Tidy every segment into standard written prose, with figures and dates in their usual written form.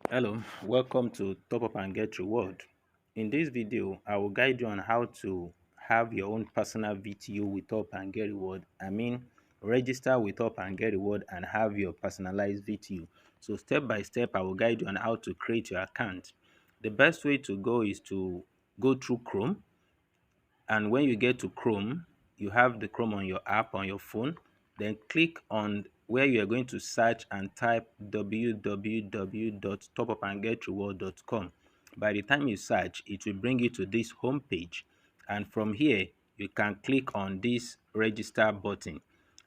Hello, welcome to Top Up and Get Reward. In this video, I will guide you on how to have your own personal VTU with Top and Get Reward. Register with Top and Get Reward and have your personalized VTU. So step by step, I will guide you on how to create your account. The best way to go is to go through Chrome, and when you get to Chrome, you have the Chrome on your app on your phone. Then click on where you are going to search and type www.topupandgetreward.com. By the time you search, it will bring you to this home page, and from here you can click on this register button.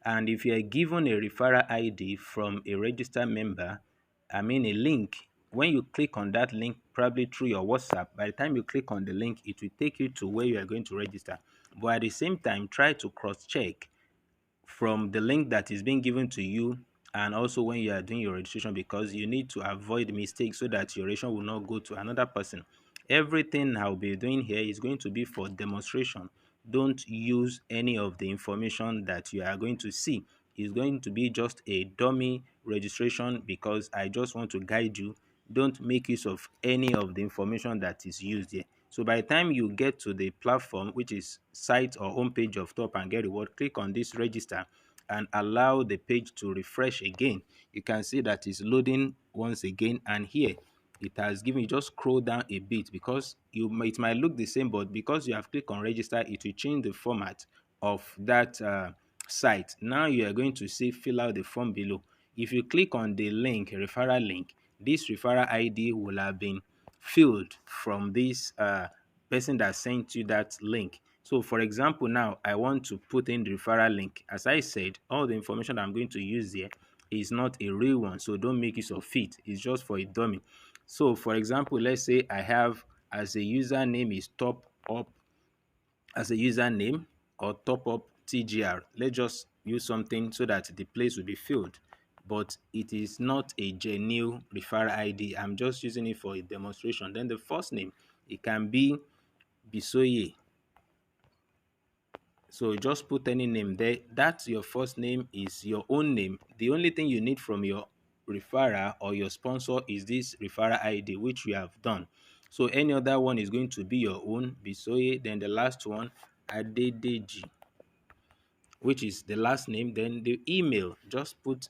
And if you are given a referral ID from a registered member, a link, when you click on that link, probably through your WhatsApp, by the time you click on the link, it will take you to where you are going to register. But at the same time, try to cross check from the link that is being given to you and also when you are doing your registration, because you need to avoid mistakes so that your registration will not go to another person. Everything I'll be doing here is going to be for demonstration. Don't use any of the information that you are going to see. It's going to be just a dummy registration because I just want to guide you. Don't make use of any of the information that is used here. So by the time you get to the platform, which is site or homepage of Top and Get Reward, click on this register and allow the page to refresh again. You can see that it's loading once again, and here it has given you. Just scroll down a bit because it might look the same, but because you have clicked on register, it will change the format of that site. Now you are going to see fill out the form below. If you click on the link, referral link, this referral ID will have been filled from this person that sent you that link. So for example, now I want to put in the referral link. As I said, all the information I'm going to use here is not a real one, so don't make use of it. It's just for a dummy. So for example, let's say I have as a username is top up as a username or top up TGR. Let's just use something so that the place will be filled, but it is not a genuine referral ID. I'm just using it for a demonstration. Then the first name, it can be Bisoye. So just put any name there. That's your first name, is your own name. The only thing you need from your referrer or your sponsor is this referral ID, which we have done. So any other one is going to be your own, Bisoye. Then the last one, Adedeji, which is the last name. Then the email, just put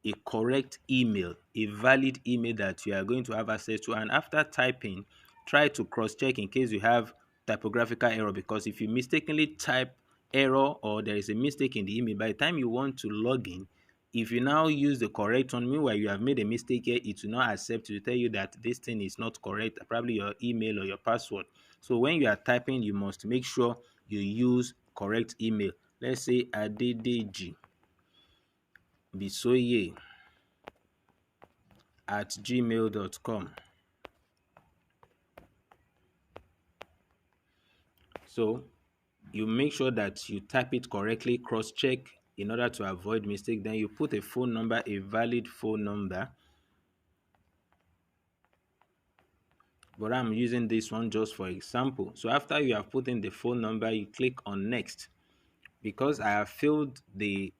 a correct email, a valid email that you are going to have access to. And after typing, try to cross check in case you have typographical error, because if you mistakenly type error or there is a mistake in the email, by the time you want to log in, if you now use the correct one, meanwhile you have made a mistake here, it will not accept, to tell you that this thing is not correct, probably your email or your password. So when you are typing, you must make sure you use correct email. Let's say Adedeji Bisoye at gmail.com. So you make sure that you type it correctly, cross check in order to avoid mistake. Then you put a phone number, a valid phone number. But I'm using this one just for example. So after you have put in the phone number, you click on next. Because I have filled the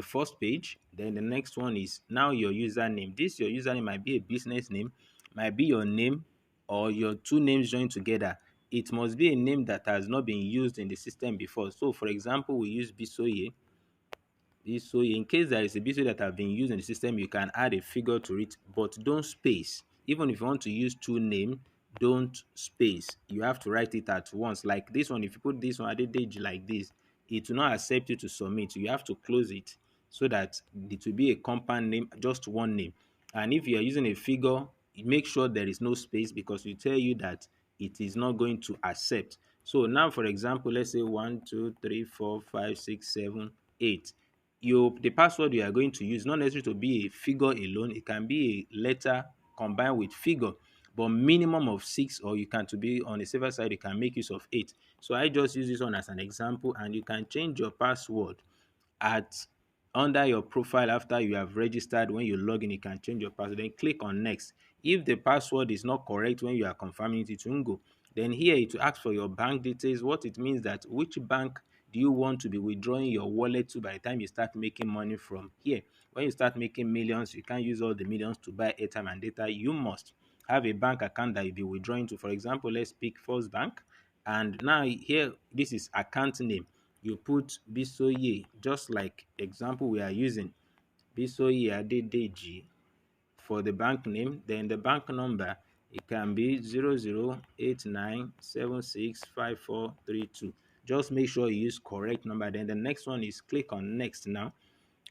first page, then the next one is now your username. This your username might be a business name, might be your name, or your two names joined together. It must be a name that has not been used in the system before. So for example, we use Bisoye. Bisoye. In case there is a Bisoye that have been used in the system, you can add a figure to it, but don't space. Even if you want to use two names, don't space. You have to write it at once. Like this one, if you put this one Adedeji like this, it will not accept you to submit. You have to close it so that it will be a compound name, just one name. And if you are using a figure, make sure there is no space, because we tell you that it is not going to accept. So now, for example, let's say 1, 2, 3, 4, 5, 6, 7, 8. The password you are going to use not necessarily to be a figure alone. It can be a letter combined with figure, but minimum of 6, or you can, to be on the safer side, you can make use of 8. So I just use this one as an example, and you can change your password at under your profile. After you have registered, when you log in, you can change your password, then click on next. If the password is not correct when you are confirming it, it won't go. Then here it will ask for your bank details. What it means that which bank do you want to be withdrawing your wallet to by the time you start making money from here. When you start making millions, you can't use all the millions to buy airtime and data. You must have a bank account that you'll be withdrawing to. For example, let's pick First Bank. And now here, this is account name. You put Bisoye, just like example we are using, Bisoye Adedeji for the bank name. Then the bank number, it can be 0089765432. Just make sure you use correct number. Then the next one is click on next. Now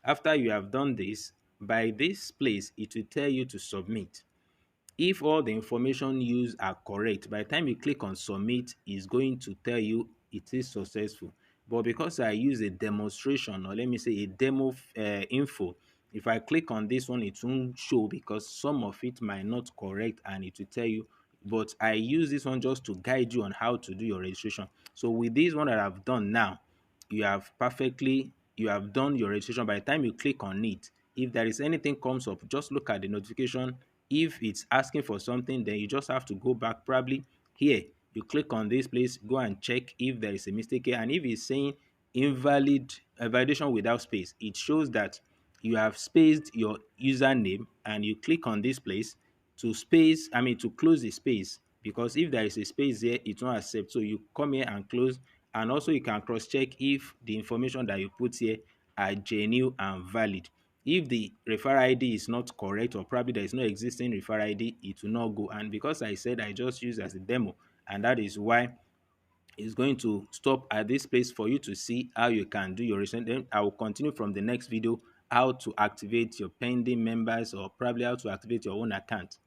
after you have done this, by this place it will tell you to submit. If all the information used are correct, by the time you click on submit, it's going to tell you it is successful. But because I use a demonstration, or let me say a demo info, if I click on this one, it won't show because some of it might not correct and it will tell you. But I use this one just to guide you on how to do your registration. So with this one that I've done now, you have done your registration. By the time you click on it, if there is anything comes up, just look at the notification. If it's asking for something, then you just have to go back. Probably here, you click on this place, go and check if there is a mistake here. And if it's saying invalid validation without space, it shows that you have spaced your username, and you click on this place to to close the space, because if there is a space there, it won't accept. So you come here and close. And also you can cross check if the information that you put here are genuine and valid. If the referral ID is not correct, or probably there is no existing referral ID, it will not go. And because I said I just use as a demo, and that is why it's going to stop at this place for you to see how you can do your registration. Then I will continue from the next video how to activate your pending members, or probably how to activate your own account.